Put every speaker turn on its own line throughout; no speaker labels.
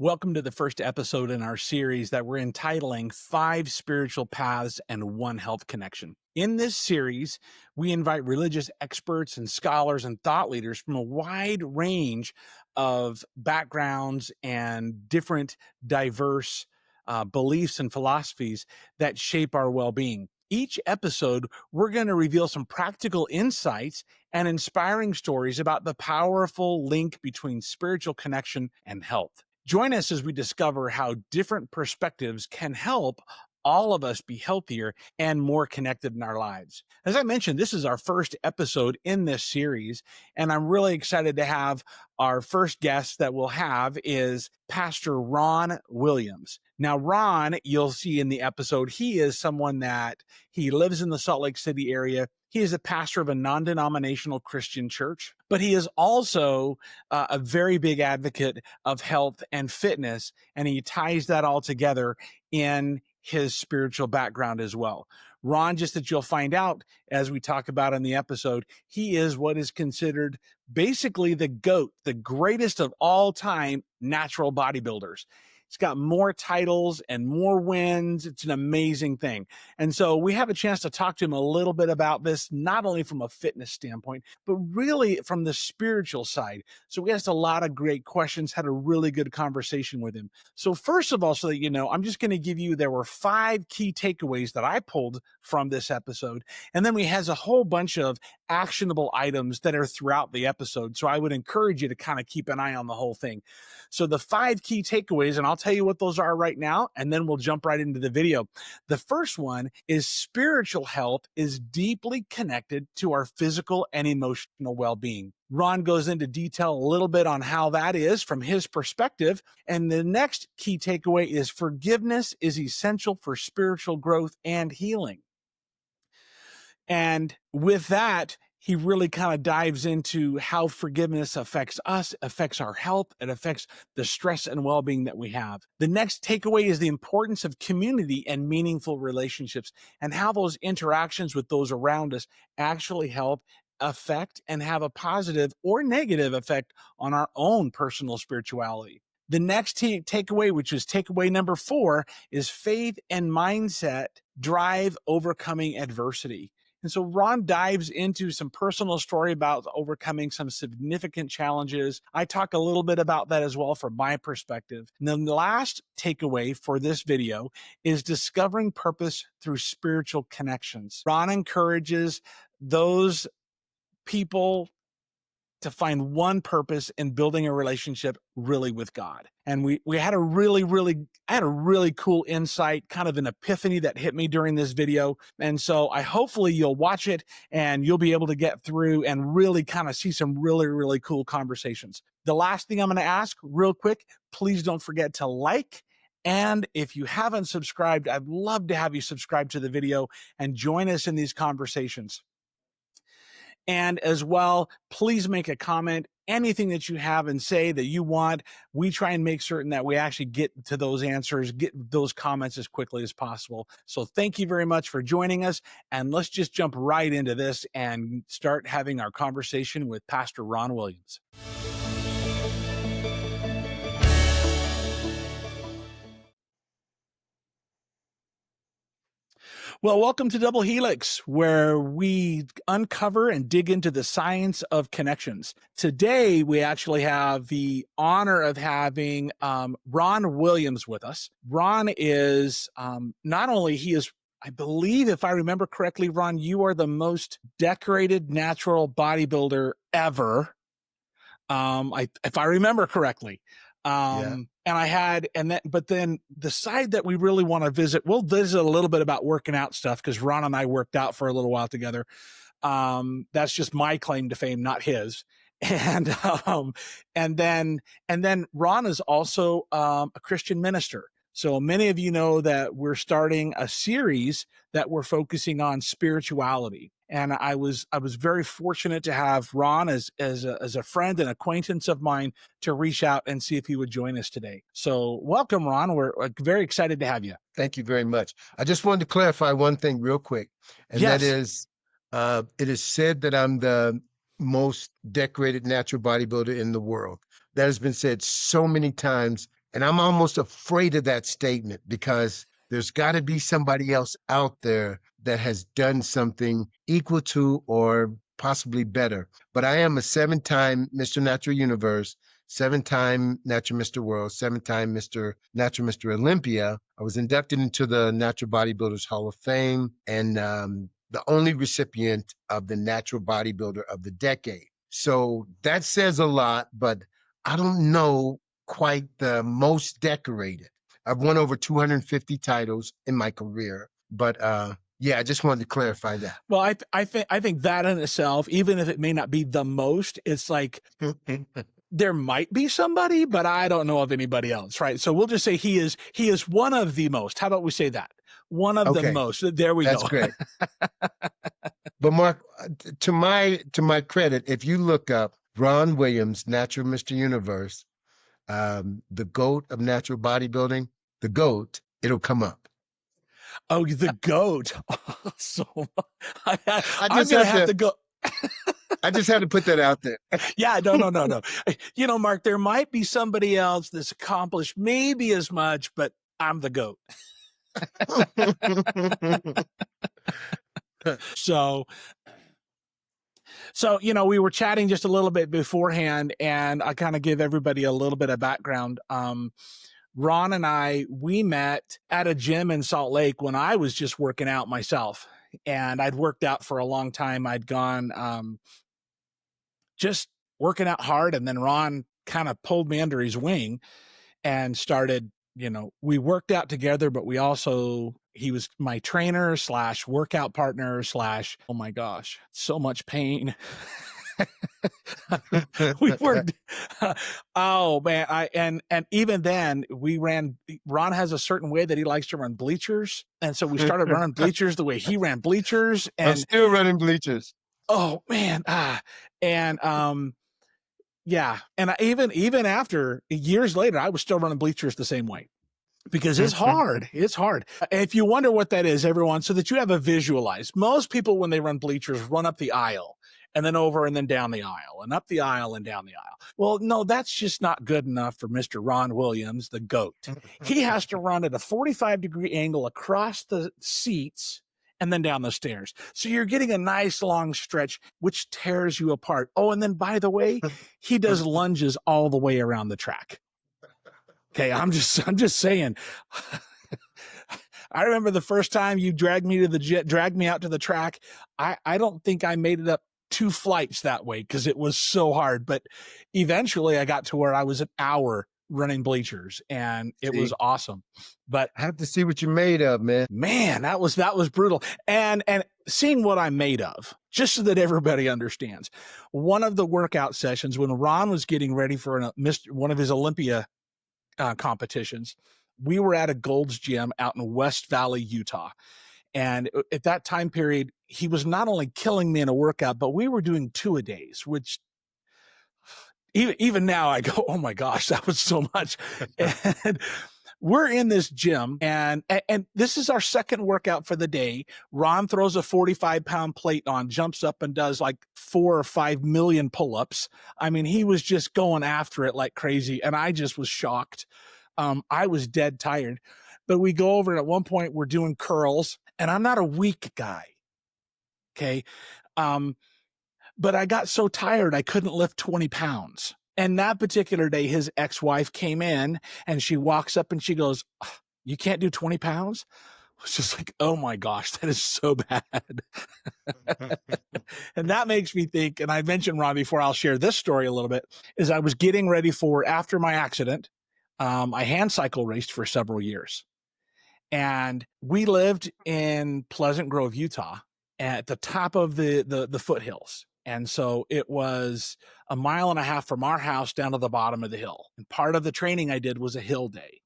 Welcome to the first episode in our series that we're entitling 5 Spiritual Paths and 1 Health Connection. In this series, we invite religious experts and scholars and thought leaders from a wide range of backgrounds and different diverse beliefs and philosophies that shape our well-being. Each episode, we're going to reveal some practical insights and inspiring stories about the powerful link between spiritual connection and health. Join us as we discover how different perspectives can help all of us be healthier and more connected in our lives. As I mentioned, this is our first episode in this series, and I'm really excited to have our first guest that we'll have is Pastor Ron Williams. Now, Ron, you'll see in the episode, he is someone that he lives in the Salt Lake City area. He is a pastor of a non-denominational Christian church, but he is also a very big advocate of health and fitness, and he ties that all together in his spiritual background as well. Ron, just that you'll find out as we talk about in the episode, he is what is considered basically the GOAT, the greatest of all time natural bodybuilders. He's got more titles and more wins. It's an amazing thing. And so we have a chance to talk to him a little bit about this, not only from a fitness standpoint, but really from the spiritual side. So we asked a lot of great questions, had a really good conversation with him. So first of all, so that you know, I'm just going to give you, there were 5 key takeaways that I pulled from this episode. And then we has a whole bunch of actionable items that are throughout the episode. So I would encourage you to kind of keep an eye on the whole thing. So the 5 key takeaways, and I'll tell you what those are right now, and then we'll jump right into the video. The first one is spiritual health is deeply connected to our physical and emotional well-being. Ron goes into detail a little bit on how that is from his perspective. And the next key takeaway is forgiveness is essential for spiritual growth and healing. And with that, he really kind of dives into how forgiveness affects us, affects our health, and affects the stress and well-being that we have. The next takeaway is the importance of community and meaningful relationships and how those interactions with those around us actually help affect and have a positive or negative effect on our own personal spirituality. The next takeaway, which is takeaway number 4, is faith and mindset drive overcoming adversity. And so Ron dives into some personal story about overcoming some significant challenges. I talk a little bit about that as well from my perspective. And then the last takeaway for this video is discovering purpose through spiritual connections. Ron encourages those people to find one purpose in building a relationship really with God. And we had a really cool insight, kind of an epiphany that hit me during this video. And so hopefully you'll watch it and you'll be able to get through and really kind of see some really cool conversations. The last thing I'm going to ask real quick, please don't forget to like. And if you haven't subscribed, I'd love to have you subscribe to the video and join us in these conversations. And as well, please make a comment, anything that you have and say that you want. We try and make certain that we actually get to those answers, get those comments as quickly as possible. So thank you very much for joining us. And let's just jump right into this and start having our conversation with Pastor Ron Williams. Well, welcome to Double Helix, where we uncover and dig into the science of connections. Today, we actually have the honor of having Ron Williams with us. Ron is not only, he is, I believe, if I remember correctly, Ron, you are the most decorated natural bodybuilder ever. If I remember correctly.
Yeah.
But then the side that we really want to visit, we'll visit a little bit about working out stuff because Ron and I worked out for a little while together. That's just my claim to fame, not his. And then Ron is also a Christian minister. So many of you know that we're starting a series that we're focusing on spirituality. And I was very fortunate to have Ron as a friend and acquaintance of mine to reach out and see if he would join us today. So welcome, Ron. We're very excited to have you.
Thank you very much. I just wanted to clarify one thing real quick. And
Yes.
that is, it is said that I'm the most decorated natural bodybuilder in the world. That has been said so many times And I'm almost afraid of that statement because there's got to be somebody else out there that has done something equal to or possibly better. But I am a 7-time Mr. Natural Universe, 7-time Natural Mr. World, 7-time Mr. Natural Mr. Olympia. I was inducted into the Natural Bodybuilders Hall of Fame and the only recipient of the Natural Bodybuilder of the Decade. So that says a lot, but I don't know quite the most decorated. I've won over 250 titles in my career, but yeah, I just wanted to clarify that.
Well, I think that in itself, even if it may not be the most, it's like there might be somebody, but I don't know of anybody else, right? So we'll just say he is one of the most. How about we say that? One of the
Okay,
most. There we
that's
go.
great. But Mark, to my credit, if you look up Ron Williams, Natural Mr. Universe, the GOAT of natural bodybuilding, the GOAT, it'll come up.
Oh, the goat. So
I
I'm
just
gonna
have
have
to
to go.
I just had to put that out there.
Yeah, no. You know, Mark, there might be somebody else that's accomplished maybe as much, but I'm the goat. So you know, we were chatting just a little bit beforehand, and I kind of give everybody a little bit of background. Ron and I, we met at a gym in Salt Lake when I was just working out myself, and I'd worked out for a long time. I'd gone just working out hard, and then Ron kind of pulled me under his wing and started, you know, we worked out together, but we also, he was my trainer slash workout partner slash, oh my gosh, so much pain. We worked. Oh man, and even then we ran. Ron has a certain way that he likes to run bleachers, and so we started running bleachers the way he ran bleachers.
I'm
And
still running bleachers.
oh man, and yeah, and even after years later, I was still running bleachers the same way. Because it's hard. It's hard. If you wonder what that is, everyone, so that you have a visualize. Most people, when they run bleachers, run up the aisle and then over and then down the aisle and up the aisle and down the aisle. Well, no, that's just not good enough for Mr. Ron Williams, the GOAT. He has to run at a 45-degree angle across the seats and then down the stairs. So you're getting a nice long stretch, which tears you apart. Oh, and then by the way, he does lunges all the way around the track. Okay, I'm just saying. I remember the first time you dragged me out to the track. I don't think I made it up 2 flights that way because it was so hard. But eventually, I got to where I was an hour running bleachers, and it was awesome. But
I have to see what you're made of, man.
Man, that was brutal. And seeing what I'm made of, just so that everybody understands. One of the workout sessions when Ron was getting ready for one of his Olympia competitions, we were at a Gold's Gym out in West Valley, Utah. And at that time period, he was not only killing me in a workout, but we were doing 2-a-days, which even now I go, oh my gosh, that was so much. And we're in this gym, and this is our second workout for the day. Ron throws a 45-pound plate on, jumps up and does like 4 or 5 million pull-ups. I mean, he was just going after it like crazy, and I just was shocked. I was dead tired. But we go over, and at one point we're doing curls, and I'm not a weak guy. Okay. But I got so tired I couldn't lift 20 pounds. And that particular day, his ex-wife came in and she walks up and she goes, "You can't do 20 pounds?" It's just like, oh my gosh, that is so bad. And that makes me think, and I mentioned Ron before, I'll share this story a little bit, is I was getting ready for, after my accident, I hand cycle raced for several years. And we lived in Pleasant Grove, Utah, at the top of the foothills. And so it was 1.5 miles from our house down to the bottom of the hill. And part of the training I did was a hill day.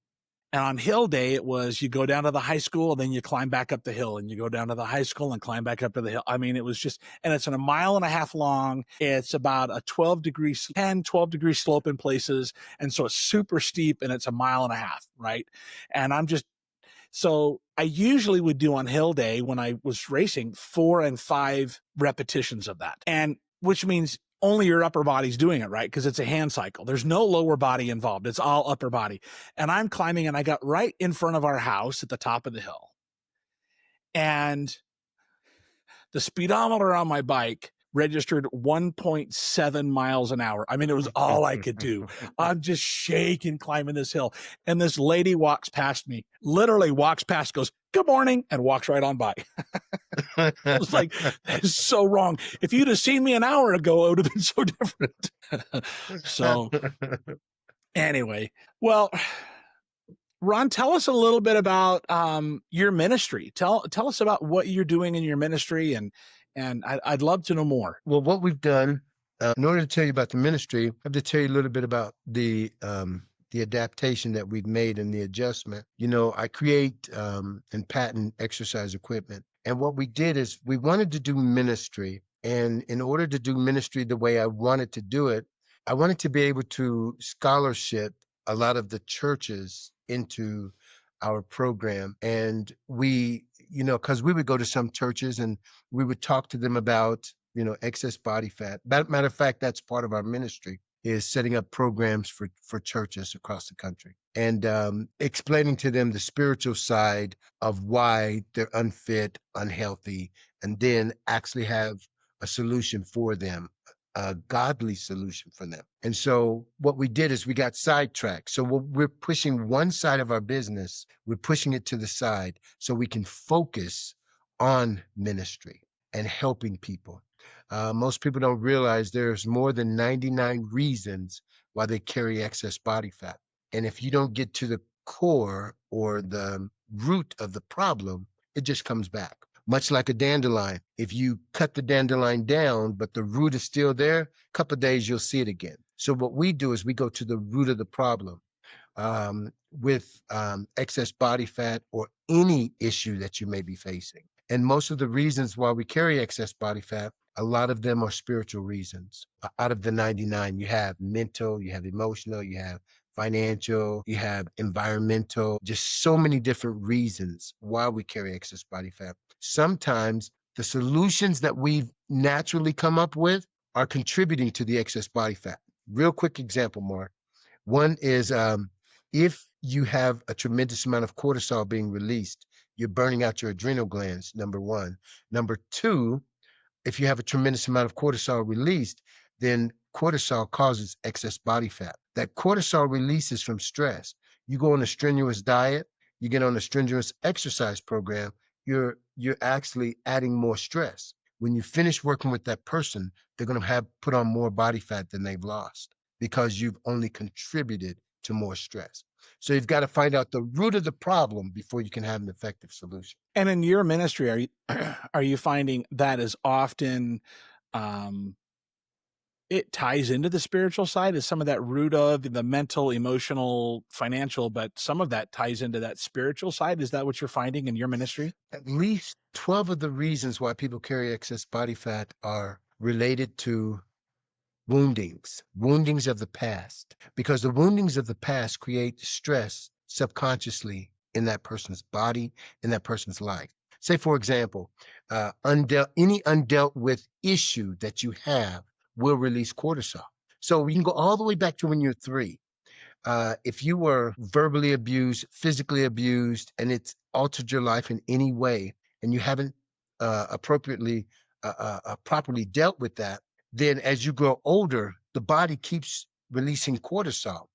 And on hill day, it was you go down to the high school, and then you climb back up the hill, and you go down to the high school and climb back up to the hill. I mean, it was just, and it's 1.5 miles long. It's about a 12 degree slope in places. And so it's super steep, and it's 1.5 miles, right? And so I usually would do on hill day when I was racing 4 and 5 repetitions of that. And which means only your upper body's doing it, right? Because it's a hand cycle. There's no lower body involved. It's all upper body. And I'm climbing, and I got right in front of our house at the top of the hill. And the speedometer on my bike registered 1.7 miles an hour. I mean, it was all I could do. I'm just shaking climbing this hill. And this lady walks past me, literally walks past, goes, "Good morning," and walks right on by. I was like, that is so wrong. If you'd have seen me an hour ago, it would have been so different. So anyway, well, Ron, tell us a little bit about your ministry. Tell us about what you're doing in your ministry, and I'd love to know more.
Well, what we've done, in order to tell you about the ministry, I have to tell you a little bit about the adaptation that we've made and the adjustment. You know, I create and patent exercise equipment. And what we did is we wanted to do ministry. And in order to do ministry the way I wanted to do it, I wanted to be able to scholarship a lot of the churches into our program. And we, you know, because we would go to some churches and we would talk to them about, you know, excess body fat. Matter of fact, that's part of our ministry, is setting up programs for churches across the country and explaining to them the spiritual side of why they're unfit, unhealthy, and then actually have a solution for them, a godly solution for them. And so what we did is we got sidetracked. So we're pushing one side of our business, we're pushing it to the side so we can focus on ministry and helping people. Most people don't realize there's more than 99 reasons why they carry excess body fat. And if you don't get to the core or the root of the problem, it just comes back. Much like a dandelion. If you cut the dandelion down, but the root is still there, a couple of days you'll see it again. So what we do is we go to the root of the problem with excess body fat or any issue that you may be facing. And most of the reasons why we carry excess body fat, a lot of them are spiritual reasons. Out of the 99, you have mental, you have emotional, you have financial, you have environmental, just so many different reasons why we carry excess body fat. Sometimes the solutions that we've naturally come up with are contributing to the excess body fat. Real quick example, Mark. One is if you have a tremendous amount of cortisol being released, you're burning out your adrenal glands, number one. Number two, if you have a tremendous amount of cortisol released, then cortisol causes excess body fat. That cortisol releases from stress. You go on a strenuous diet, you get on a strenuous exercise program, you're actually adding more stress. When you finish working with that person, they're going to have put on more body fat than they've lost because you've only contributed to more stress. So you've got to find out the root of the problem before you can have an effective solution.
And in your ministry, are you finding that is often it ties into the spiritual side? Is some of that root of the mental, emotional, financial, but some of that ties into that spiritual side? Is that what you're finding in your ministry?
At least 12 of the reasons why people carry excess body fat are related to woundings of the past, because the woundings of the past create stress subconsciously in that person's body, in that person's life. Say, for example, any undealt with issue that you have will release cortisol. So we can go all the way back to when you're 3. If you were verbally abused, physically abused, and it's altered your life in any way, and you haven't appropriately, properly dealt with that, then as you grow older, the body keeps releasing cortisol.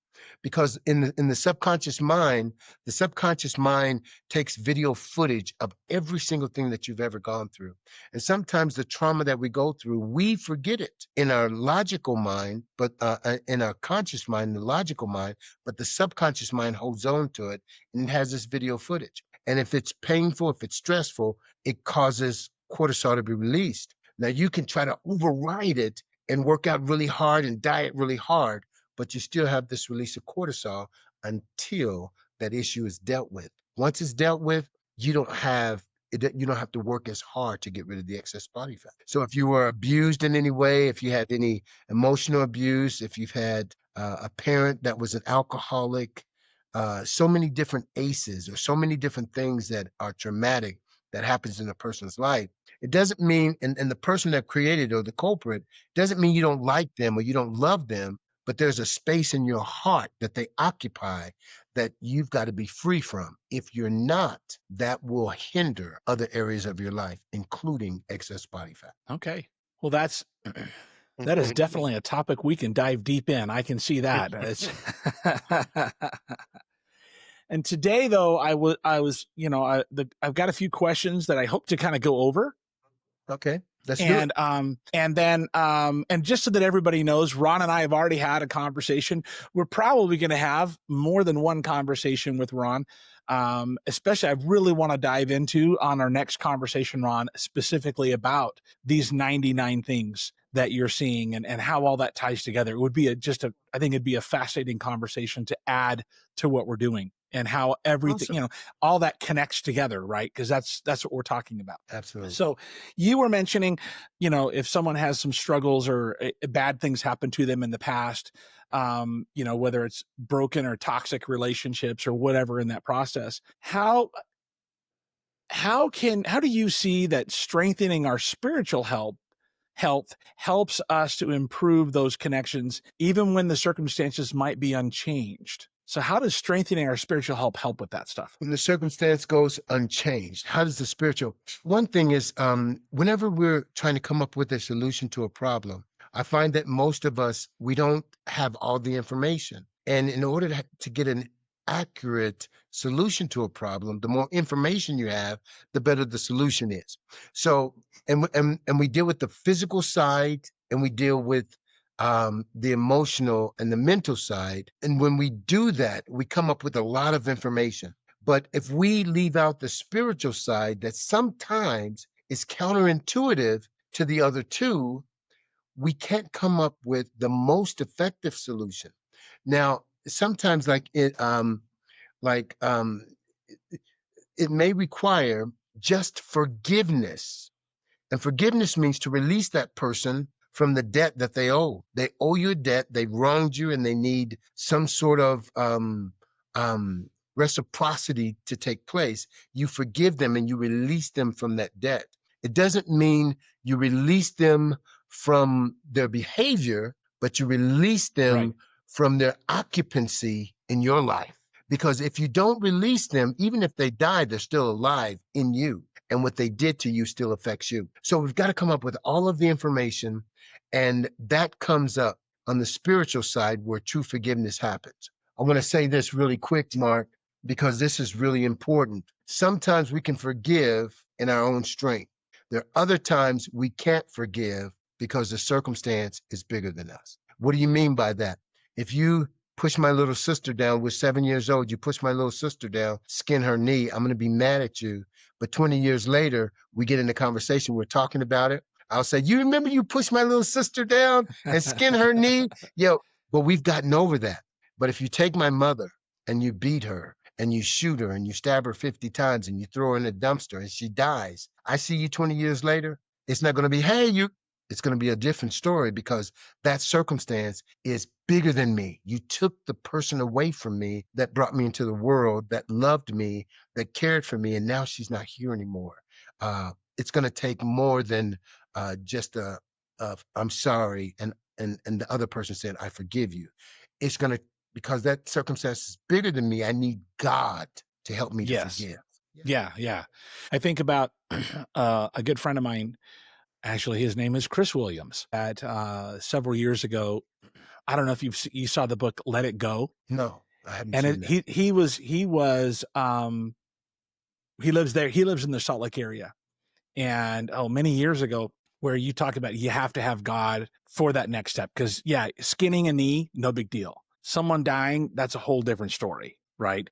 Because in the subconscious mind, takes video footage of every single thing that you've ever gone through. And sometimes the trauma that we go through, we forget it in our logical mind, but in our conscious mind, the logical mind, but the subconscious mind holds on to it and it has this video footage. And if it's painful, if it's stressful, it causes cortisol to be released. Now you can try to override it and work out really hard and diet really hard, but you still have this release of cortisol until that issue is dealt with. Once it's dealt with, you don't have to work as hard to get rid of the excess body fat. So if you were abused in any way, if you had any emotional abuse, if you've had a parent that was an alcoholic, so many different ACEs or so many different things that are traumatic that happens in a person's life, it doesn't mean, and the person that created or the culprit doesn't mean you don't like them or you don't love them, but there's a space in your heart that they occupy that you've got to be free from. If you're not, that will hinder other areas of your life, including excess body fat.
Okay. Well, that is definitely a topic we can dive deep in. I can see that. And today, though, I've got a few questions that I hope to kind of go over.
Okay, let's do it.
And just so that everybody knows, Ron and I have already had a conversation. We're probably going to have more than one conversation with Ron. Especially, I really want to dive into on our next conversation, Ron, specifically about these 99 things that you're seeing and how all that ties together. It would be I think it'd be a fascinating conversation to add to what we're doing and how everything,
Awesome.
all that connects together, right? Because that's what we're talking about.
Absolutely.
So you were mentioning, if someone has some struggles or bad things happen to them in the past, whether it's broken or toxic relationships or whatever in that process, how do you see that strengthening our spiritual health helps us to improve those connections, even when the circumstances might be unchanged? So how does strengthening our spiritual help with that stuff?
When the circumstance goes unchanged, how does the spiritual? One thing is, whenever we're trying to come up with a solution to a problem, I find that most of us, we don't have all the information. And in order to get an accurate solution to a problem, the more information you have, the better the solution is. So, and we deal with the physical side, and we deal with the emotional and the mental side. And when we do that, we come up with a lot of information. But if we leave out the spiritual side, that sometimes is counterintuitive to the other two, we can't come up with the most effective solution. Now, sometimes like it may require just forgiveness, and forgiveness means to release that person from the debt that they owe. They owe you a debt, they wronged you, and they need some sort of reciprocity to take place. You forgive them and you release them from that debt. It doesn't mean you release them from their behavior, but you release
Right.
them from their occupancy in your life. Because if you don't release them, even if they die, they're still alive in you, and what they did to you still affects you. So we've got to come up with all of the information, and that comes up on the spiritual side where true forgiveness happens. I want to say this really quick, Mark, because this is really important. Sometimes we can forgive in our own strength. There are other times we can't forgive because the circumstance is bigger than us. What do you mean by that? If you push my little sister down, we're 7 years old, you push my little sister down, skin her knee, I'm going to be mad at you. But 20 years later, we get in a conversation, we're talking about it. I'll say, you remember you pushed my little sister down and skin her knee? Yo, but we've gotten over that. But if you take my mother and you beat her and you shoot her and you stab her 50 times and you throw her in a dumpster and she dies, I see you 20 years later, it's not going to be, hey, it's going to be a different story because that circumstance is bigger than me. You took the person away from me that brought me into the world, that loved me, that cared for me, and now she's not here anymore. It's going to take more than just I'm sorry, and the other person said, I forgive you. It's going to, because that circumstance is bigger than me, I need God to help me to
Yes.
forgive.
Yeah. I think about a good friend of mine. Actually, his name is Chris Williams. At several years ago, I don't know if you saw the book Let It Go,
No, I haven't
and
seen that.
he lives there. He lives in the Salt Lake area, and many years ago, where you talk about you have to have God for that next step, because skinning a knee, no big deal. Someone dying, that's a whole different story, right?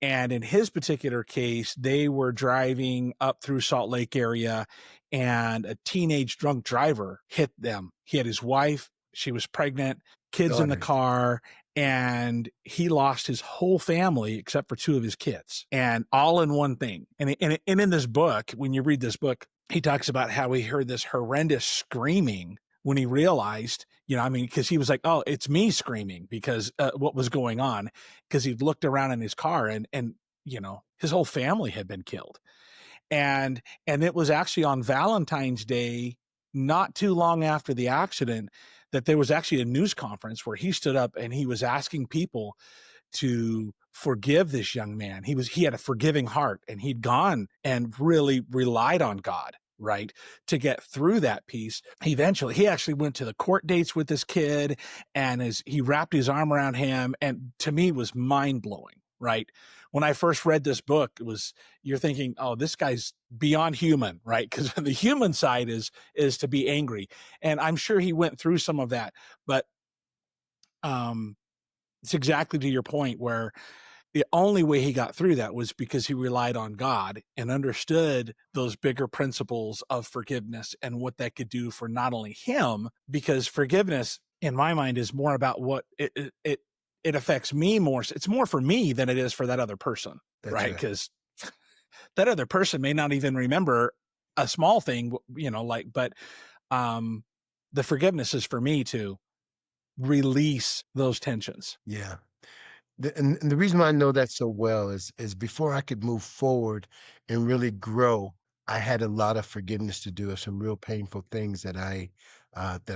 And in his particular case, they were driving up through Salt Lake area and a teenage drunk driver hit them. He had his wife, she was pregnant, kids in the
Daughters.
car, and he lost his whole family except for two of his kids, and all in one thing. And in this book, when you read this book, he talks about how he heard this horrendous screaming when he realized, because he was like, oh, it's me screaming because what was going on, because he looked around in his car and his whole family had been killed. And it was actually on Valentine's Day, not too long after the accident, that there was actually a news conference where he stood up and he was asking people to forgive this young man. He had a forgiving heart, and he'd gone and really relied on God, right, to get through that piece. He actually went to the court dates with this kid, and as he wrapped his arm around him, and to me was mind-blowing, right? When I first read this book, you're thinking, oh, this guy's beyond human, right? Because the human side is to be angry. And I'm sure he went through some of that, but um it's exactly to your point, where the only way he got through that was because he relied on God and understood those bigger principles of forgiveness and what that could do for not only him, because forgiveness in my mind is more about what it affects me more. It's more for me than it is for that other person,
That's
right?
right.
Because that other person may not even remember a small thing, but um, the forgiveness is for me to release those tensions.
Yeah. And the reason why I know that so well is before I could move forward and really grow, I had a lot of forgiveness to do of some real painful things that I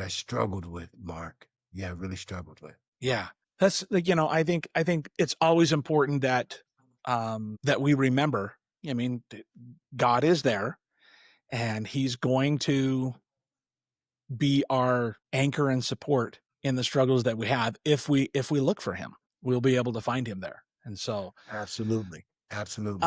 struggled with, Mark. Yeah, really struggled with.
Yeah. That's like, I think it's always important that we remember. I mean, God is there, and he's going to be our anchor and support in the struggles that we have. If we look for him, we'll be able to find him there. And so,
Absolutely. Absolutely.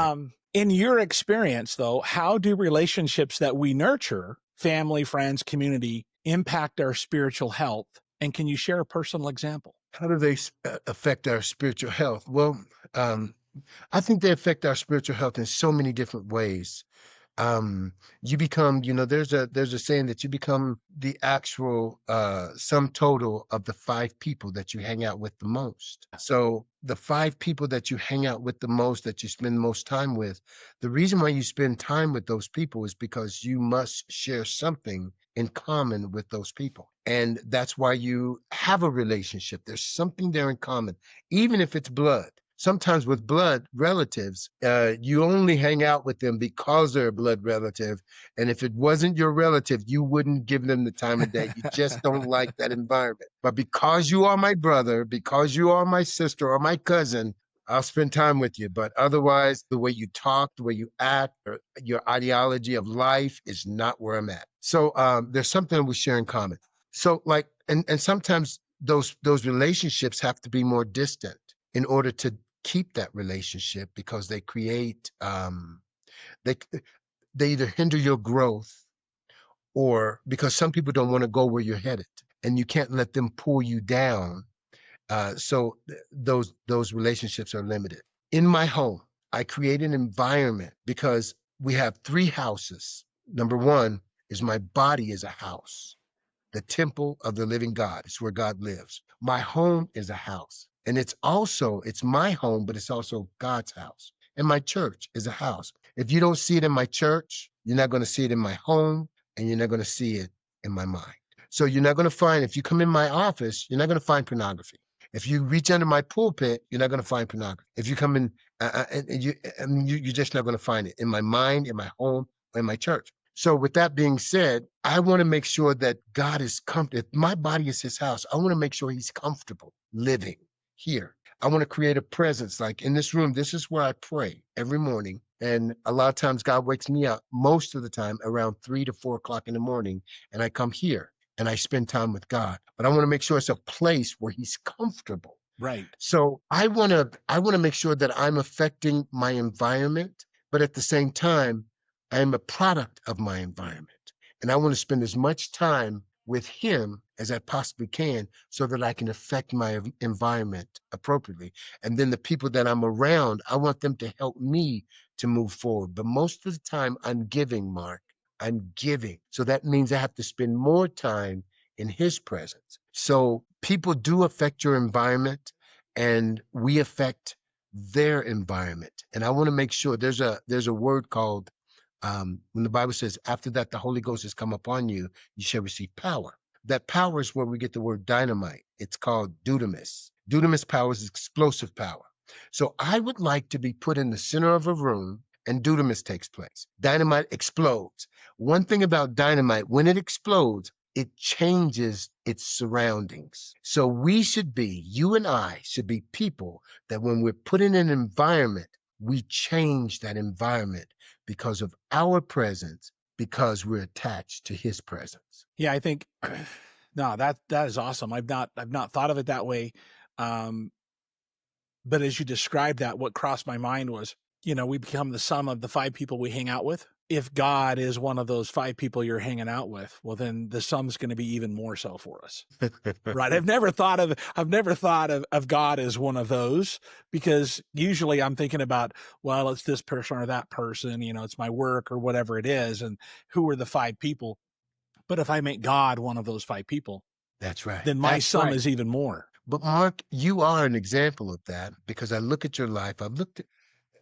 in your experience though, how do relationships that we nurture, family, friends, community, impact our spiritual health? And can you share a personal example?
How do they affect our spiritual health? Well, um, I think they affect our spiritual health in so many different ways. You become, there's a saying that you become the actual sum total of the five people that you hang out with the most. So the five people that you hang out with the most, that you spend the most time with, the reason why you spend time with those people is because you must share something in common with those people. And that's why you have a relationship. There's something there in common, even if it's blood. Sometimes with blood relatives, you only hang out with them because they're a blood relative. And if it wasn't your relative, you wouldn't give them the time of day. You just don't like that environment. But because you are my brother, because you are my sister or my cousin, I'll spend time with you. But otherwise, the way you talk, the way you act, or your ideology of life is not where I'm at. So there's something we share in common. So like, and sometimes those relationships have to be more distant in order to keep that relationship, because they create they they either hinder your growth, or because some people don't want to go where you're headed, and you can't let them pull you down. Those relationships are limited. In my home, I create an environment because we have three houses. Number one is my body is a house, the temple of the living God. It's where God lives. My home is a house. And it's my home, but it's also God's house. And my church is a house. If you don't see it in my church, you're not going to see it in my home, and you're not going to see it in my mind. So you're not going to find, if you come in my office, you're not going to find pornography. If you reach under my pulpit, you're not going to find pornography. If you come in, you're just not going to find it in my mind, in my home, or in my church. So with that being said, I want to make sure that God is comfortable. If my body is his house, I want to make sure he's comfortable living here. I want to create a presence. Like in this room, this is where I pray every morning. And a lot of times God wakes me up most of the time around 3 to 4 o'clock in the morning. And I come here and I spend time with God. But I want to make sure it's a place where he's comfortable.
Right.
So I want to make sure that I'm affecting my environment, but at the same time, I am a product of my environment. And I want to spend as much time with him as I possibly can so that I can affect my environment appropriately. And then the people that I'm around, I want them to help me to move forward. But most of the time I'm giving, Mark. I'm giving. So that means I have to spend more time in his presence. So people do affect your environment, and we affect their environment. And I want to make sure there's a word called when the Bible says, after that, the Holy Ghost has come upon you, you shall receive power. That power is where we get the word dynamite. It's called dunamis. Dunamis power is explosive power. So I would like to be put in the center of a room, and dunamis takes place. Dynamite explodes. One thing about dynamite, when it explodes, it changes its surroundings. So we should be, you and I should be people that when we're put in an environment, we change that environment because of our presence, because we're attached to his presence.
Yeah, I think no, that is awesome. I've not thought of it that way. Um, but as you described that, what crossed my mind was, we become the sum of the five people we hang out with. If God is one of those five people you're hanging out with, well, then the sum's going to be even more so for us. Right. I've never thought of God as one of those, because usually I'm thinking about, well, it's this person or that person, it's my work or whatever it is. And who are the five people? But if I make God one of those five people,
That's right.
then my
That's
sum
right.
is even more.
But Mark, you are an example of that because I look at your life. I've looked at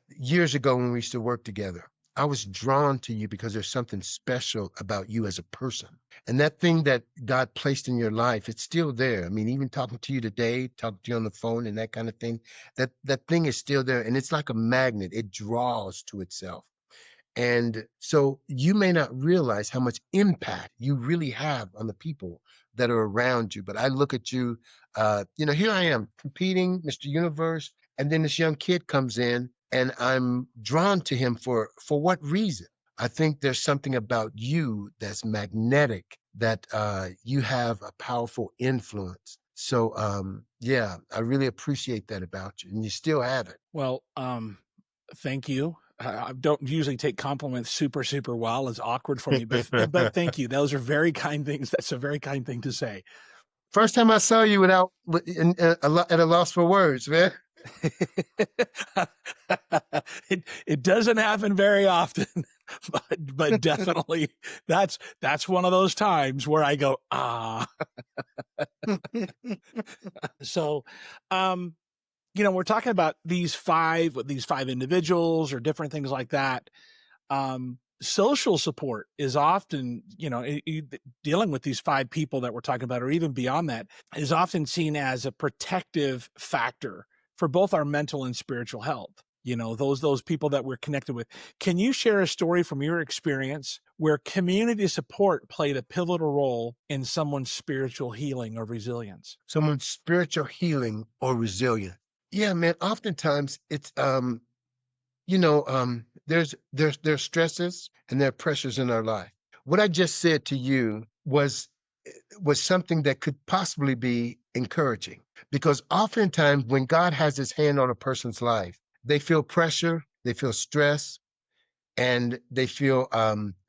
years ago when we used to work together. I was drawn to you because there's something special about you as a person. And that thing that God placed in your life, it's still there. I mean, even talking to you today, talking to you on the phone and that kind of thing, that thing is still there. And it's like a magnet. It draws to itself. And so you may not realize how much impact you really have on the people that are around you. But I look at you, here I am competing, Mr. Universe, and then this young kid comes in and I'm drawn to him for what reason? I think there's something about you that's magnetic, that you have a powerful influence. So yeah, I really appreciate that about you, and you still have it.
Well, thank you. I don't usually take compliments super, super well. It's awkward for me, but thank you. Those are very kind things. That's a very kind thing to say.
First time I saw you without at a loss for words, man.
It doesn't happen very often, but definitely that's one of those times where I go, ah. So, um, we're talking about these five individuals or different things like that. Social support is often, dealing with these five people that we're talking about, or even beyond that, is often seen as a protective factor for both our mental and spiritual health. Those people that we're connected with. Can you share a story from your experience where community support played a pivotal role in someone's spiritual healing or resilience?
Someone's spiritual healing or resilience. Yeah, man. Oftentimes it's there's stresses and there are pressures in our life. What I just said to you was something that could possibly be encouraging, because oftentimes when God has his hand on a person's life, they feel pressure, they feel stress, and they feel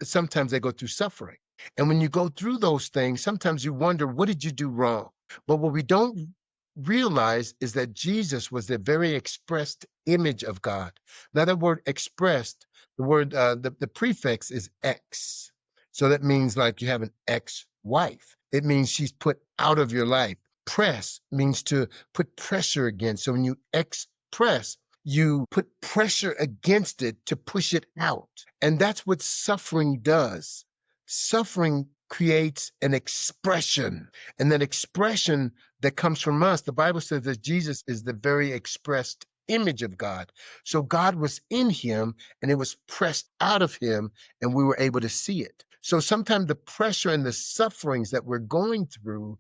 sometimes they go through suffering. And when you go through those things, sometimes you wonder, what did you do wrong? But what we don't realize is that Jesus was the very expressed image of God. Now, that word expressed, the prefix is ex. So that means like you have an ex-wife. It means she's put out of your life. Press means to put pressure against. So when you express, you put pressure against it to push it out. And that's what suffering does. Suffering creates an expression. And that expression that comes from us, the Bible says that Jesus is the very expressed image of God. So God was in him and it was pressed out of him, and we were able to see it. So sometimes the pressure and the sufferings that we're going through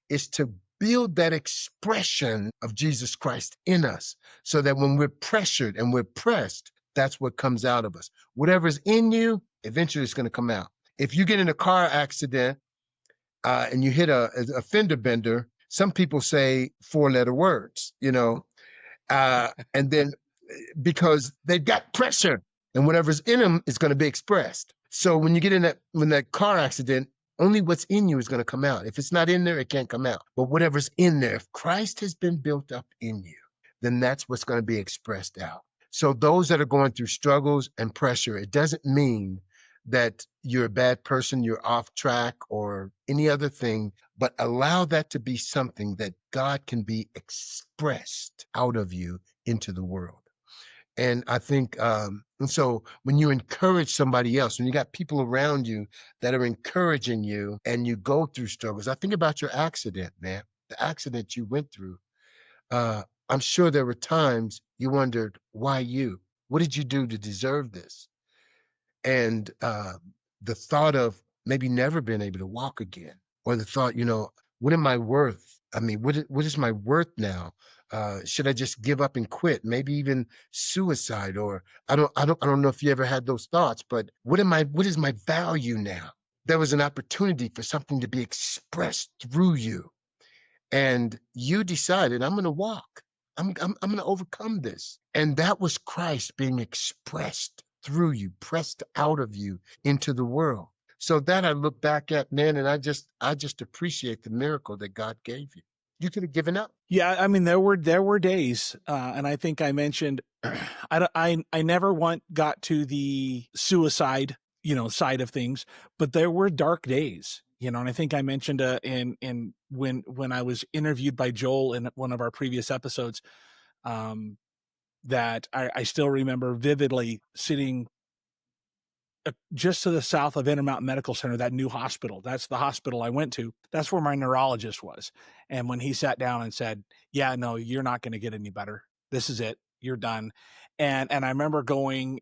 is to build that expression of Jesus Christ in us, so that when we're pressured and we're pressed, that's what comes out of us. Whatever's in you, eventually it's going to come out. If you get in a car accident and you hit a fender bender, some people say four-letter words, and then because they've got pressure and whatever's in them is going to be expressed. So when you get in that car accident, only what's in you is going to come out. If it's not in there, it can't come out. But whatever's in there, if Christ has been built up in you, then that's what's going to be expressed out. So those that are going through struggles and pressure, it doesn't mean that you're a bad person, you're off track or any other thing, but allow that to be something that God can be expressed out of you into the world. And I think, and so when you encourage somebody else, when you got people around you that are encouraging you and you go through struggles, I think about your accident, man, the accident you went through. I'm sure there were times you wondered, why you? What did you do to deserve this? And the thought of maybe never being able to walk again, or the thought, what am I worth? I mean, what is my worth now? Should I just give up and quit? Maybe even suicide, or I don't know if you ever had those thoughts, but what is my value now? There was an opportunity for something to be expressed through you, and you decided, I'm going to walk. I'm going to overcome this. And that was Christ being expressed through you, pressed out of you into the world. So that I look back at, man, and I just appreciate the miracle that God gave you. You could have given up.
Yeah, I mean there were days, and I think I mentioned, I never got to the suicide, side of things, but there were dark days, and I think I mentioned in when I was interviewed by Joel in one of our previous episodes, um, that I still remember vividly sitting just to the south of Intermountain Medical Center, that new hospital. That's the hospital I went to. That's where my neurologist was. And when he sat down and said, "Yeah, no, you're not going to get any better. This is it. You're done." And I remember going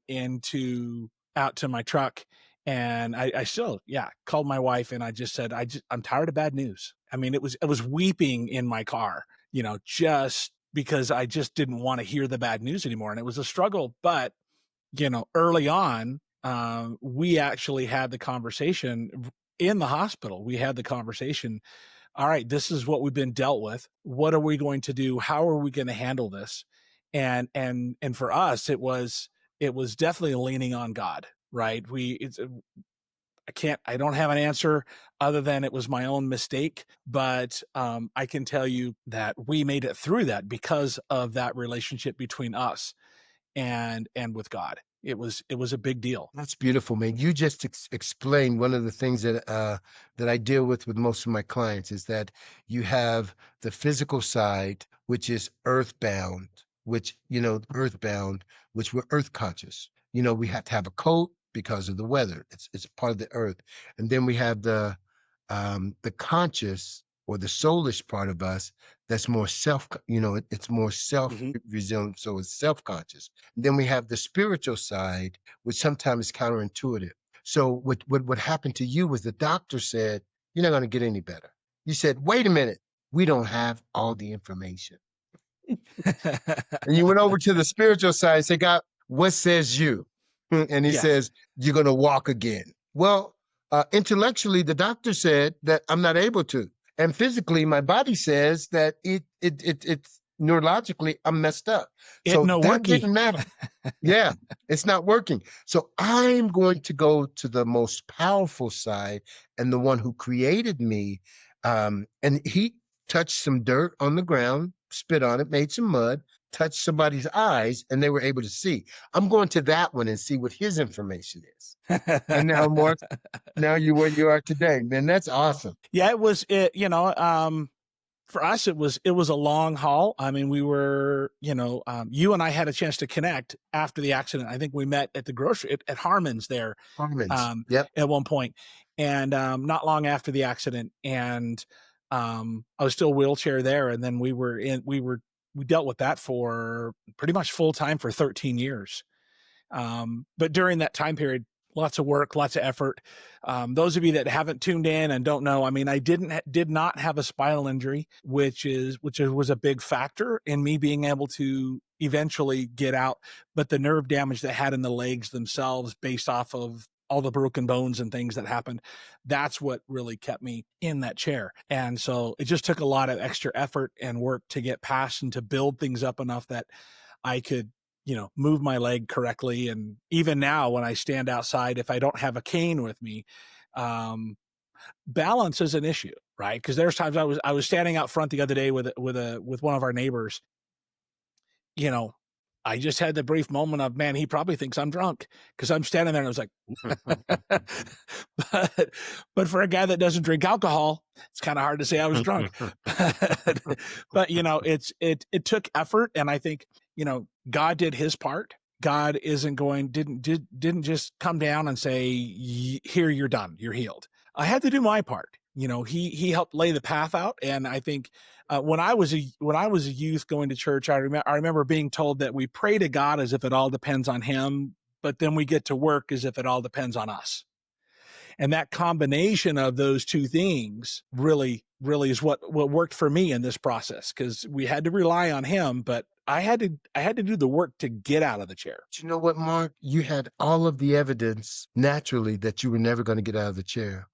out to my truck, and I still, yeah, called my wife, and I just said, I'm tired of bad news. I mean, I was weeping in my car, just because I just didn't want to hear the bad news anymore. And it was a struggle, but early on, we actually had the conversation in the hospital. We had the conversation. All right, this is what we've been dealt with. What are we going to do? How are we going to handle this? And for us, it was definitely leaning on God, right? I don't have an answer other than it was my own mistake, but I can tell you that we made it through that because of that relationship between us and with God. It was a big deal.
That's beautiful, man. You just explained one of the things that I deal with most of my clients is that you have the physical side, which is earthbound, earthbound, which we're earth conscious. We have to have a coat because of the weather. It's part of the earth. And then we have the conscious or the soulish part of us that's more it's more self
Hmm.
resilient, so it's self-conscious. Then we have the spiritual side, which sometimes is counterintuitive. So what happened to you was the doctor said, you're not going to get any better. You said, wait a minute, we don't have all the information. And you went over to the spiritual side and said, God, what says you? And he
Yeah.
says, you're going to walk again. Well, intellectually, the doctor said that I'm not able to. And physically, my body says that it's neurologically, I'm messed up.
It
So
no
that
worky.
didn't matter. Yeah, it's not working. So I'm going to go to the most powerful side and the one who created me. And he touched some dirt on the ground, spit on it, made some mud, touched somebody's eyes, and they were able to see. I'm going to that one and see what his information is. And now, Mark, now you where you are today. Man, that's awesome.
Yeah, for us it was a long haul. I mean, we were, you and I had a chance to connect after the accident. I think we met at the grocery at Harmon's there,
Harmons.
um,
Yep.
at one point, and not long after the accident, and I was still wheelchair there, and then we dealt with that for pretty much full time for 13 years. But during that time period, lots of work, lots of effort. Those of you that haven't tuned in and don't know, I mean, I did not have a spinal injury, was a big factor in me being able to eventually get out. But the nerve damage that I had in the legs themselves, based off of all the broken bones and things that happened, that's what really kept me in that chair. And so it just took a lot of extra effort and work to get past and to build things up enough that I could, move my leg correctly. And even now, when I stand outside, if I don't have a cane with me, um, balance is an issue, right? Because there's times I was standing out front the other day with one of our neighbors. You know, I just had the brief moment of, man, he probably thinks I'm drunk because I'm standing there and I was like, but for a guy that doesn't drink alcohol, it's kind of hard to say I was drunk. But it took effort, and I think God did His part. God didn't just come down and say, here, you're done, you're healed. I had to do my part. He helped lay the path out. And I think when I was a youth going to church, I remember being told that we pray to God as if it all depends on Him, but then we get to work as if it all depends on us. And that combination of those two things really is what worked for me in this process, because we had to rely on Him, but I had to do the work to get out of the chair.
But you know what, Mark? You had all of the evidence naturally that you were never going to get out of the chair.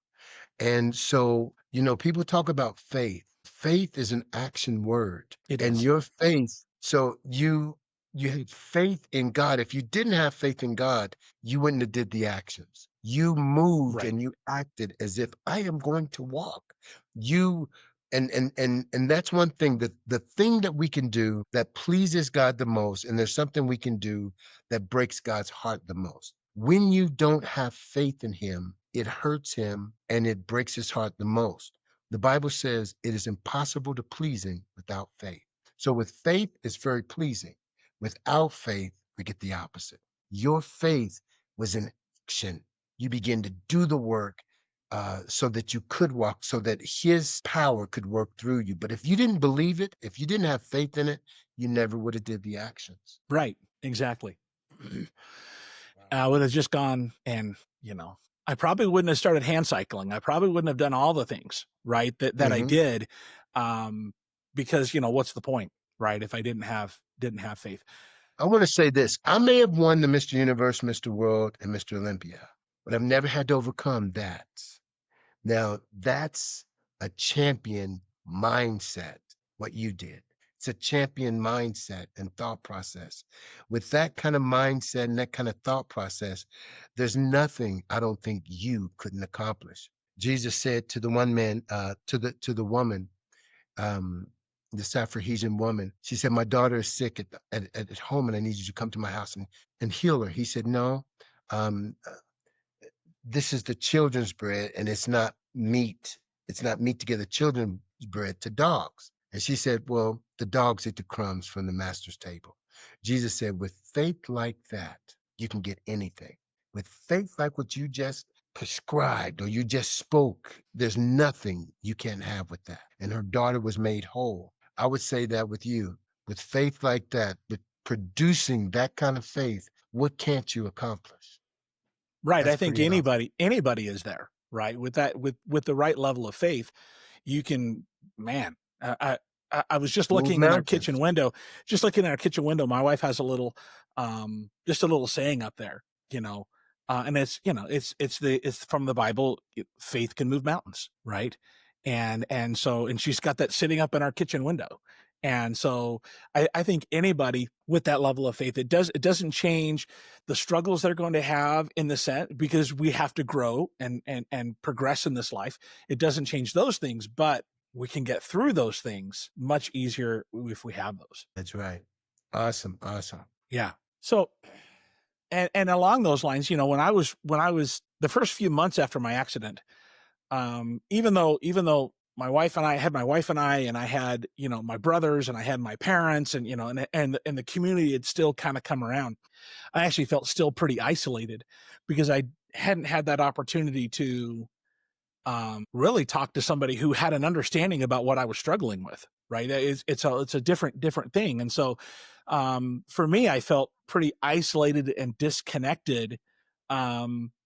And so, people talk about faith. Faith is an action word.
It
And
is.
your faith, so you had faith in God. If you didn't have faith in God, you wouldn't have did the actions. You moved
Right.
and you acted as if I am going to walk. You and that's one thing, that the thing that we can do that pleases God the most, and there's something we can do that breaks God's heart the most. When you don't have faith in Him, it hurts Him and it breaks His heart the most. The Bible says it is impossible to please Him without faith. So with faith, it's very pleasing. Without faith, we get the opposite. Your faith was in action. You begin to do the work, so that you could walk, so that His power could work through you. But if you didn't believe it, if you didn't have faith in it, you never would have did the actions.
Right. Exactly.
Wow.
I would have just gone and, I probably wouldn't have started hand cycling. I probably wouldn't have done all the things, right, that I
Hmm.
did. Um, because, what's the point, right? If I didn't have faith.
I want to say this. I may have won the Mr. Universe, Mr. World, and Mr. Olympia, but I've never had to overcome that. Now, that's a champion mindset, what you did. It's a champion mindset and thought process. With that kind of mindset and that kind of thought process, there's nothing I don't think you couldn't accomplish. Jesus said to the one man, to the woman, um, the Sappho-Phoenician woman, she said, "My daughter is sick at home, and I need you to come to my house and heal her." He said, "No, um, this is the children's bread, and it's not meat. It's not meat to give the children's bread to dogs." And she said, "Well, the dogs eat the crumbs from the master's table." Jesus said, with faith like that, you can get anything. With faith like what you just prescribed or you just spoke, there's nothing you can't have with that. And her daughter was made whole. I would say that with you, with faith like that, with producing that kind of faith, what can't you accomplish?
Right. I
That's
think
pretty awesome.
anybody is there, right? With the right level of faith, you can, man. I was just
Move
looking in our kitchen
mountains.
window, just looking in our kitchen window. My wife has just a little saying up there, and it's from the Bible. Faith can move mountains, right? And she's got that sitting up in our kitchen window. And so I think anybody with that level of faith, it doesn't change the struggles they're going to have in the set, because we have to grow and progress in this life. It doesn't change those things, but we can get through those things much easier if we have those.
That's right. Awesome. Awesome.
Yeah. So and along those lines, when I was the first few months after my accident, even though my wife and I and I had, my brothers and I had my parents, and the community had still kind of come around, I actually felt still pretty isolated, because I hadn't had that opportunity to really talk to somebody who had an understanding about what I was struggling with. Right? It's a different thing, and so for me, I felt pretty isolated and disconnected,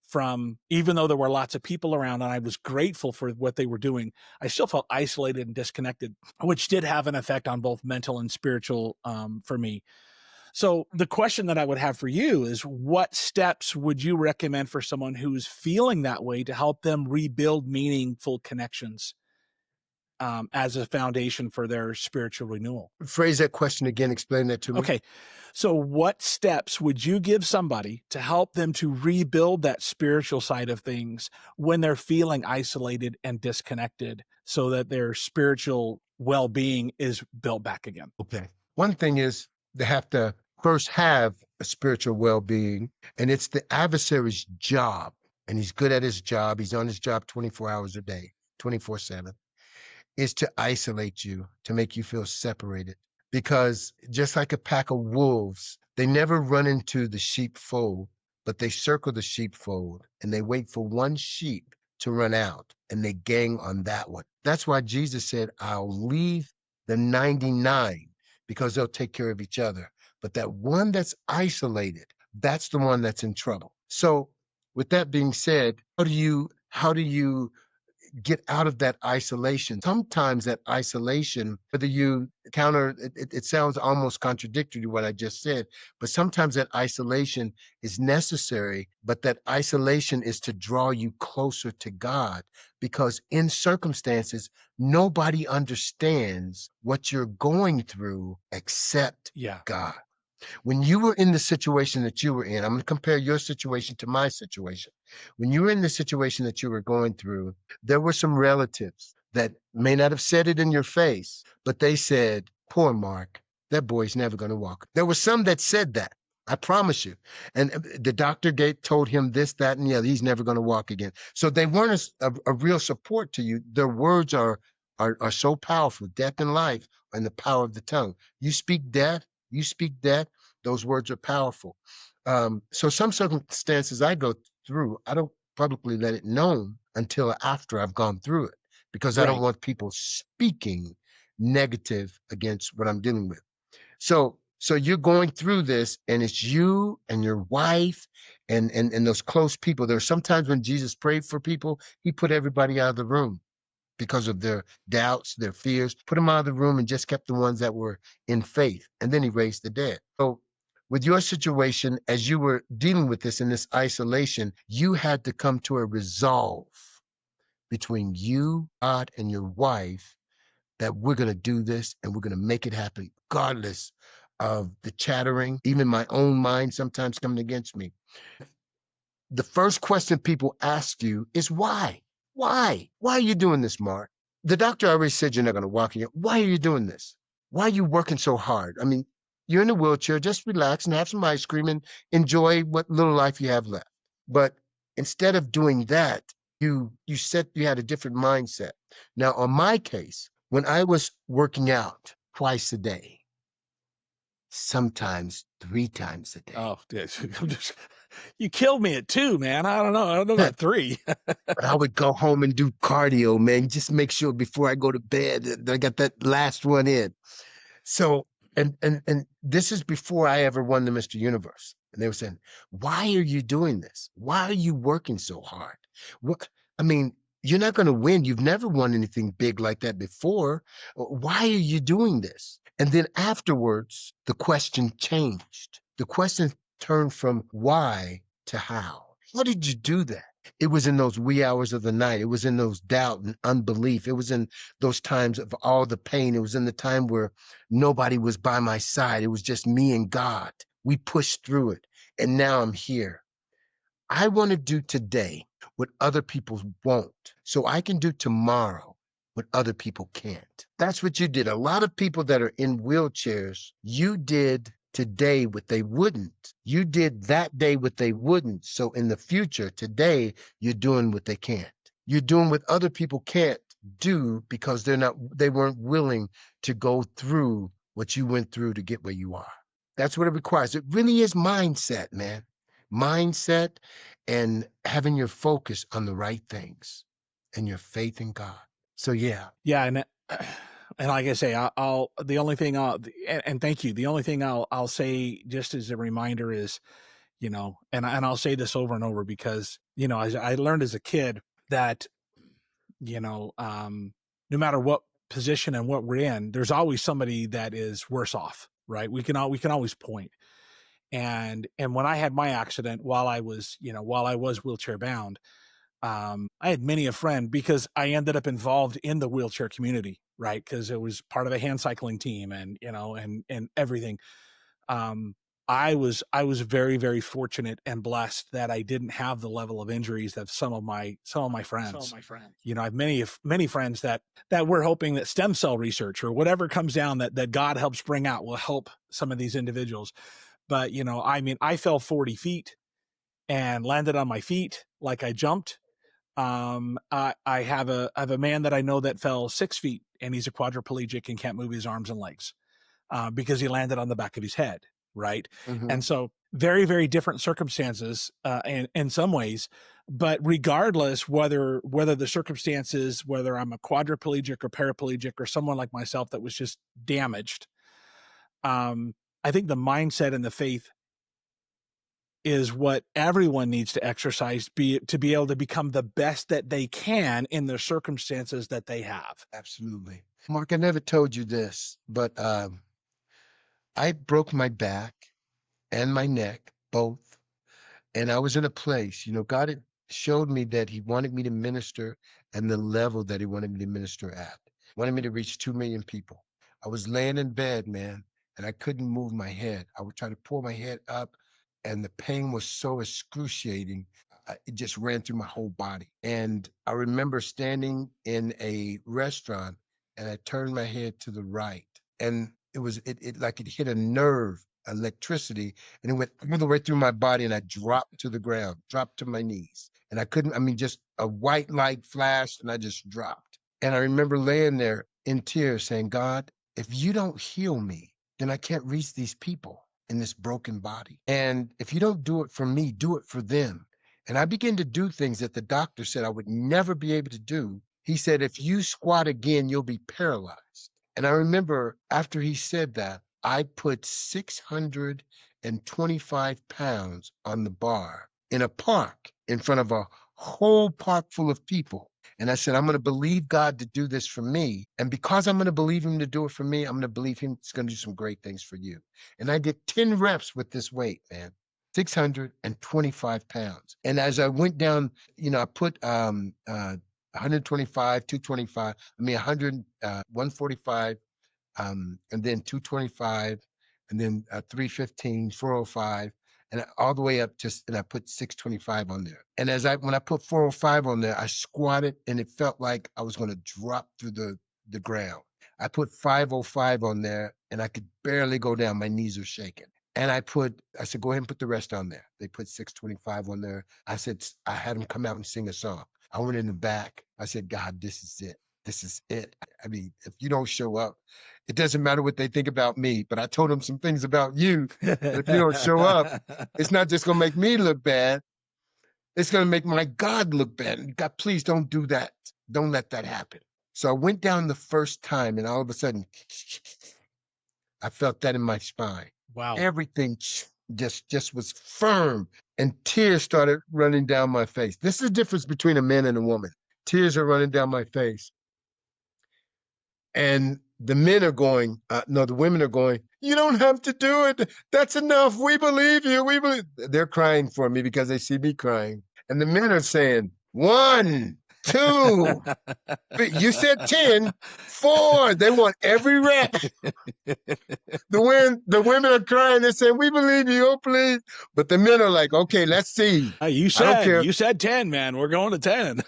from, even though there were lots of people around and I was grateful for what they were doing, I still felt isolated and disconnected, which did have an effect on both mental and spiritual, for me. So the question that I would have for you is, what steps would you recommend for someone who's feeling that way to help them rebuild meaningful connections, as a foundation for their spiritual renewal?
Phrase that question again. Explain that to me.
Okay. So what steps would you give somebody to help them to rebuild that spiritual side of things when they're feeling isolated and disconnected, so that their spiritual well-being is built back again?
Okay. One thing is they have to first have a spiritual well being, and it's the adversary's job. And he's good at his job. He's on his job 24 hours a day, 24/7, is to isolate you, to make you feel separated. Because just like a pack of wolves, they never run into the sheepfold, but they circle the sheepfold and they wait for one sheep to run out and they gang on that one. That's why Jesus said, I'll leave the 99 because they'll take care of each other. But that one that's isolated, that's the one that's in trouble. So with that being said, how do you get out of that isolation? Sometimes that isolation, whether you counter it sounds almost contradictory to what I just said, but sometimes that isolation is necessary, but that isolation is to draw you closer to God because in circumstances, nobody understands what you're going through except
Yeah.
God. When you were in the situation that you were in, I'm going to compare your situation to my situation. When you were in the situation that you were going through, there were some relatives that may not have said it in your face, but they said, poor Mark, that boy's never going to walk. There were some that said that. I promise you. And the doctor told him this, that, and the other. He's never going to walk again. So they weren't a real support to you. Their words are so powerful. Death and life and the power of the tongue. You speak death, those words are powerful. So some circumstances I go through, I don't publicly let it known until after I've gone through it because I don't
Right.
want people speaking negative against what I'm dealing with. So you're going through this and it's you and your wife and those close people. There are sometimes when Jesus prayed for people, he put everybody out of the room because of their doubts, their fears, put them out of the room and just kept the ones that were in faith. And then he raised the dead. So, with your situation, as you were dealing with this in this isolation, you had to come to a resolve between you, God, and your wife that we're going to do this and we're going to make it happen, regardless of the chattering, even my own mind sometimes coming against me. The first question people ask you is why? Why? Why are you doing this, Mark? The doctor already said you're not going to walk again. Why are you doing this? Why are you working so hard? I mean, you're in a wheelchair. Just relax and have some ice cream and enjoy what little life you have left. But instead of doing that, you had a different mindset. Now, on my case, when I was working out twice a day, sometimes 3 times a day,
Oh, yes. You killed me at 2, man. I don't know. I don't know about 3.
but I would go home and do cardio, man. Just make sure before I go to bed that I got that last one in. So, and this is before I ever won the Mr. Universe. And they were saying, "Why are you doing this? Why are you working so hard? What? I mean, you're not going to win. You've never won anything big like that before. Why are you doing this?" And then afterwards, the question changed. The question turned from why to how. How did you do that? It was in those wee hours of the night. It was in those doubt and unbelief. It was in those times of all the pain. It was in the time where nobody was by my side. It was just me and God. We pushed through it. And now I'm here. I want to do today what other people won't, so I can do tomorrow what other people can't. That's what you did. A lot of people that are in wheelchairs, you did today what they wouldn't. You did that day what they wouldn't. So in the future, today, you're doing what they can't. You're doing what other people can't do because they weren't willing to go through what you went through to get where you are. That's what it requires. It really is mindset, man. Mindset and having your focus on the right things and your faith in God. So yeah.
Yeah, and like I say, I'll the only thing and thank you. The only thing I'll say just as a reminder is, and I'll say this over and over because, as I learned as a kid that, no matter what position and what we're in, there's always somebody that is worse off, right? We can always point. And when I had my accident while I was wheelchair bound, I had many a friend because I ended up involved in the wheelchair community, right? Because it was part of a hand cycling team and, and everything. Um, I was very, very fortunate and blessed that I didn't have the level of injuries that some of my friends. I have many friends that we're hoping that stem cell research or whatever comes down that God helps bring out will help some of these individuals. But I mean, I fell 40 feet and landed on my feet like I jumped. I have a man that I know that fell 6 feet and he's a quadriplegic and can't move his arms and legs because he landed on the back of his head, right?
Hmm.
And so very, very different circumstances in some ways. But regardless, whether the circumstances, whether I'm a quadriplegic or paraplegic or someone like myself that was just damaged, I think the mindset and the faith is what everyone needs to exercise to be able to become the best that they can in the circumstances that they have.
Absolutely. Mark, I never told you this, but I broke my back and my neck both. And I was in a place, God had showed me that he wanted me to minister and the level that he wanted me to minister at. Wanted me to reach 2 million people. I was laying in bed, man, and I couldn't move my head. I would try to pull my head up, and the pain was so excruciating. It just ran through my whole body. And I remember standing in a restaurant, and I turned my head to the right, and it like it hit a nerve, electricity, and it went all the way through my body, and I dropped to the ground, dropped to my knees. And I couldn't, I mean, just a white light flashed, and I just dropped. And I remember laying there in tears saying, God, if you don't heal me, then I can't reach these people in this broken body. And if you don't do it for me, do it for them. And I began to do things that the doctor said I would never be able to do. He said, if you squat again, you'll be paralyzed. And I remember after he said that, I put 625 pounds on the bar in a park in front of a whole park full of people. And I said, I'm going to believe God to do this for me. And because I'm going to believe him to do it for me, I'm going to believe him it's going to do some great things for you. And I did 10 reps with this weight, man. 625 pounds. And as I went down, I put 125, 225, 100, 145, and then 225, and then 315, 405, and all the way up and I put 625 on there. And when I put 405 on there, I squatted and it felt like I was going to drop through the ground. I put 505 on there and I could barely go down. My knees are shaking. And I said, go ahead and put the rest on there. They put 625 on there. I had them come out and sing a song. I went in the back. I said, God, this is it. This is it. I mean, if you don't show up, it doesn't matter what they think about me, but I told them some things about you. And if you don't show up, it's not just going to make me look bad. It's going to make my God look bad. And God, please don't do that. Don't let that happen. So I went down the first time and all of a sudden, I felt that in my spine.
Wow.
Everything just was firm and tears started running down my face. This is the difference between a man and a woman. Tears are running down my face. And the men are going, no, the women are going, you don't have to do it. That's enough. We believe you. We believe. They're crying for me because they see me crying. And the men are saying, 1, 2, 3. You said 10, 4. They want every rep. The women are crying. They're saying, we believe you. Oh, please. But the men are like, okay, let's see.
You
I don't care.
You said 10, man. We're going to 10.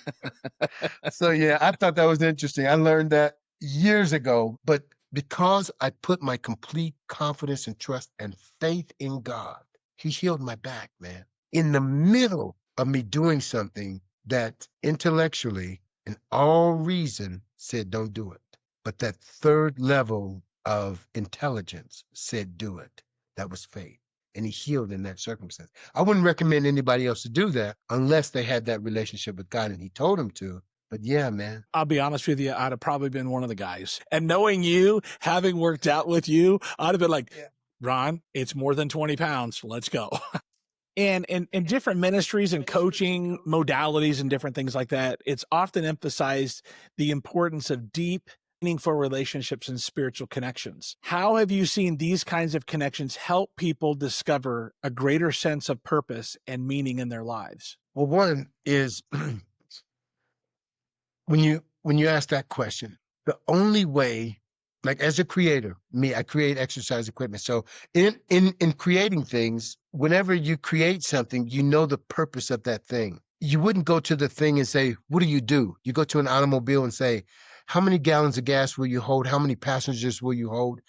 So, yeah, I thought that was interesting. I learned that years ago, but because I put my complete confidence and trust and faith in God, he healed my back, man. In the middle of me doing something that intellectually and all reason said, don't do it. But that third level of intelligence said, do it. That was faith. And he healed in that circumstance. I wouldn't recommend anybody else to do that unless they had that relationship with God and he told them to. But yeah, man.
I'll be honest with you, I'd have probably been one of the guys. And knowing you, having worked out with you, I'd have been like, Ron, it's more than 20 pounds. Let's go. And in different ministries and coaching modalities and different things like that, it's often emphasized the importance of deep, meaningful relationships and spiritual connections. How have you seen these kinds of connections help people discover a greater sense of purpose and meaning in their lives?
Well, one is when you ask that question, the only way, like as a creator, I create exercise equipment. So in creating things, whenever you create something, you know the purpose of that thing. You wouldn't go to the thing and say, what do? You go to an automobile and say, how many gallons of gas will you hold? How many passengers will you hold?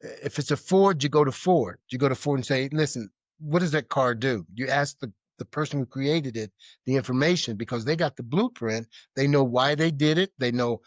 If it's a Ford, you go to Ford. You go to Ford and say, listen, what does that car do? You ask the person who created it the information because they got the blueprint. They know why they did it. They know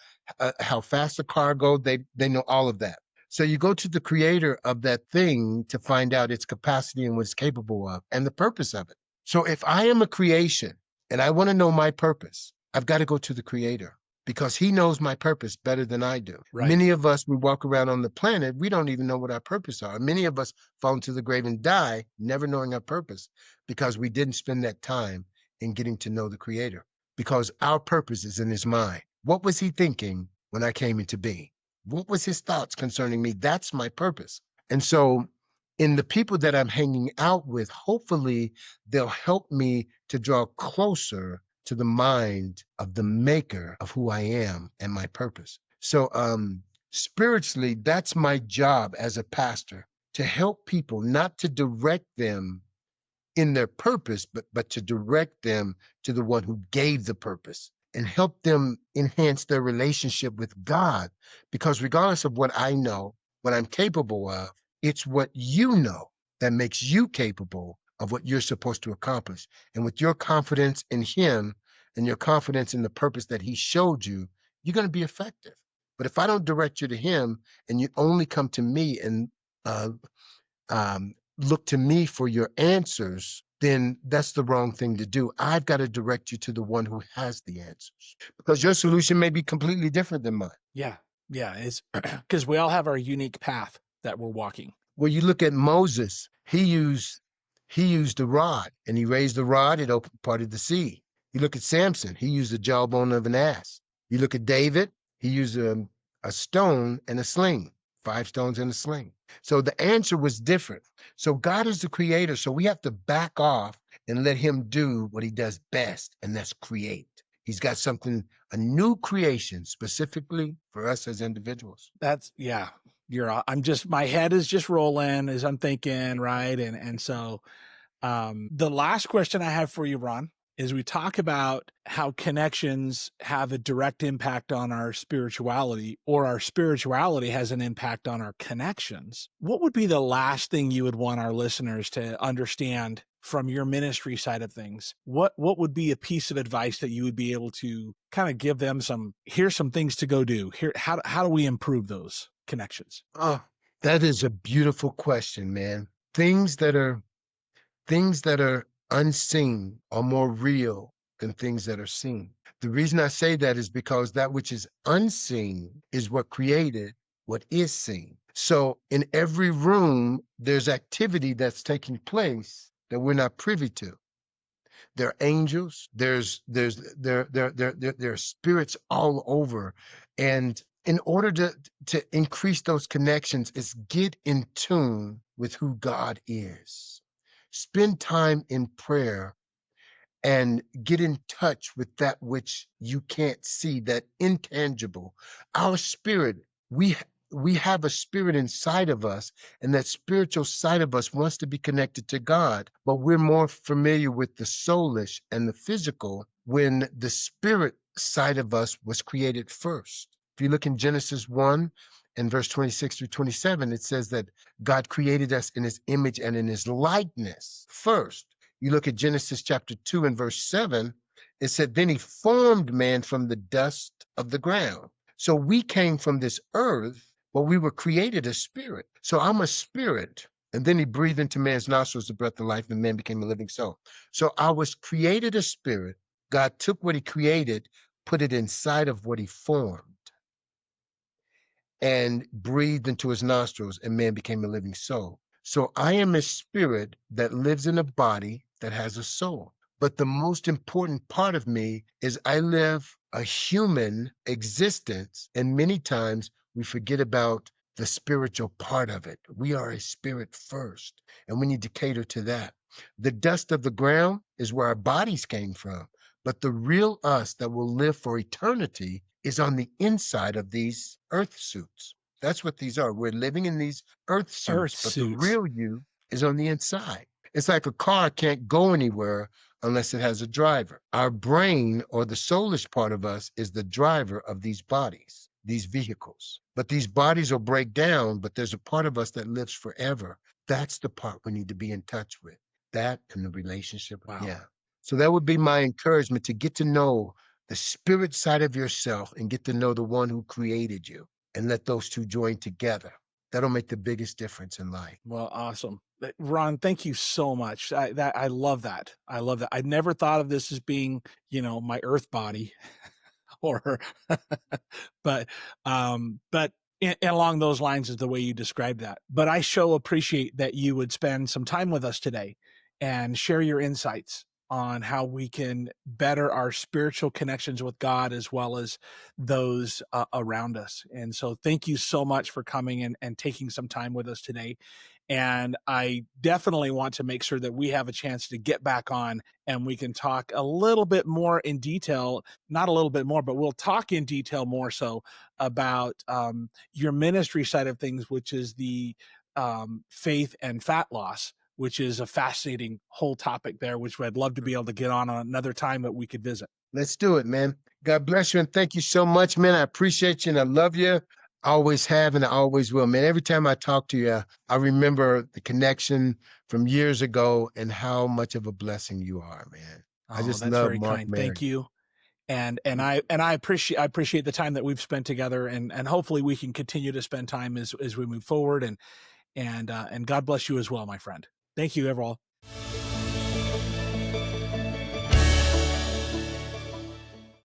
how fast the car goes. They know all of that. So you go to the creator of that thing to find out its capacity and what it's capable of and the purpose of it. So if I am a creation and I want to know my purpose, I've got to go to the creator because he knows my purpose better than I do.
Right.
Many of us, we walk around on the planet, we don't even know what our purpose are. Many of us fall into the grave and die never knowing our purpose because we didn't spend that time in getting to know the creator, because our purpose is in his mind. What was he thinking when I came into being? What was his thoughts concerning me? That's my purpose. And so in the people that I'm hanging out with, hopefully they'll help me to draw closer to the mind of the maker of who I am and my purpose. So spiritually, that's my job as a pastor, to help people, not to direct them in their purpose, but to direct them to the one who gave the purpose and help them enhance their relationship with God. Because regardless of what I know, what I'm capable of, it's what you know that makes you capable of what you're supposed to accomplish. And with your confidence in Him and your confidence in the purpose that He showed you, you're going to be effective. But if I don't direct you to Him and you only come to me and uh, look to me for your answers, then that's the wrong thing to do. I've got to direct you to the one who has the answers, because your solution may be completely different than mine.
Yeah. Yeah. It's because we all have our unique path that we're walking.
Well, you look at Moses, he used the rod and he raised the rod, it opened part of the sea. You look at Samson, he used the jawbone of an ass. You look at David, he used a stone and a sling, 5 stones and a sling. So the answer was different. So God is the creator. So we have to back off and let him do what he does best, and that's create. He's got something, a new creation specifically for us as individuals.
That's yeah. I'm just my head is just rolling as I'm thinking, right? And so the last question I have for you, Ron, is we talk about how connections have a direct impact on our spirituality, or our spirituality has an impact on our connections. What would be the last thing you would want our listeners to understand from your ministry side of things? What would be a piece of advice that you would be able to kind of give them here's some things to go do. Here, how do we improve those connections?
Oh, that is a beautiful question, man. Things that are unseen are more real than things that are seen. The reason I say that is because that which is unseen is what created what is seen. So in every room, there's activity that's taking place that we're not privy to. There are angels, there are spirits all over. And in order to increase those connections is get in tune with who God is. Spend time in prayer and get in touch with that which you can't see, that intangible. Our spirit, we we have a spirit inside of us, and that spiritual side of us wants to be connected to God, but we're more familiar with the soulish and the physical when the spirit side of us was created first. If you look in Genesis 1 and verse 26 through 27, it says that God created us in his image and in his likeness first. You look at Genesis chapter 2 and verse 7, it said, then he formed man from the dust of the ground. So we came from this earth, but we were created a spirit. So I'm a spirit. And then he breathed into man's nostrils the breath of life, and man became a living soul. So I was created a spirit. God took what he created, put it inside of what he formed, and breathed into his nostrils, and man became a living soul. So I am a spirit that lives in a body that has a soul. But the most important part of me is I live a human existence, and many times we forget about the spiritual part of it. We are a spirit first, and we need to cater to that. The dust of the ground is where our bodies came from, but the real us that will live for eternity is on the inside of these earth suits. That's what these are. We're living in these earth
Earth
suits, but the
suits.
real you is on the inside. It's like a car can't go anywhere unless it has a driver. Our brain, or the soulish part of us, is the driver of these bodies, these vehicles. But these bodies will break down, but there's a part of us that lives forever. That's the part we need to be in touch with. That and the relationship.
Wow.
Yeah. So that would be my encouragement, to get to know the spirit side of yourself and get to know the one who created you, and let those two join together. that'll make the biggest difference in life.
Well, awesome. Ron, thank you so much. I love that. I love that. I never thought of this as being, my earth body or but and along those lines is the way you described that. But I so appreciate that you would spend some time with us today and share your insights on how we can better our spiritual connections with God as well as those around us. And so thank you so much for coming and taking some time with us today. And I definitely want to make sure that we have a chance to get back on and we can talk a little bit more in detail, not a little bit more, but we'll talk in detail more so about your ministry side of things, which is the faith and fat loss, which is a fascinating whole topic there, which I'd love to be able to get on another time that we could visit.
Let's do it, man. God bless you and thank you so much, man. I appreciate you and I love you. I always have and I always will, man. Every time I talk to you, I remember the connection from years ago and how much of a blessing you are, man. I
Oh,
just
that's
love
very
Mark
kind. Thank
Maron.
you. And I appreciate the time that we've spent together, and hopefully we can continue to spend time as we move forward, and God bless you as well, my friend. Thank you, everall.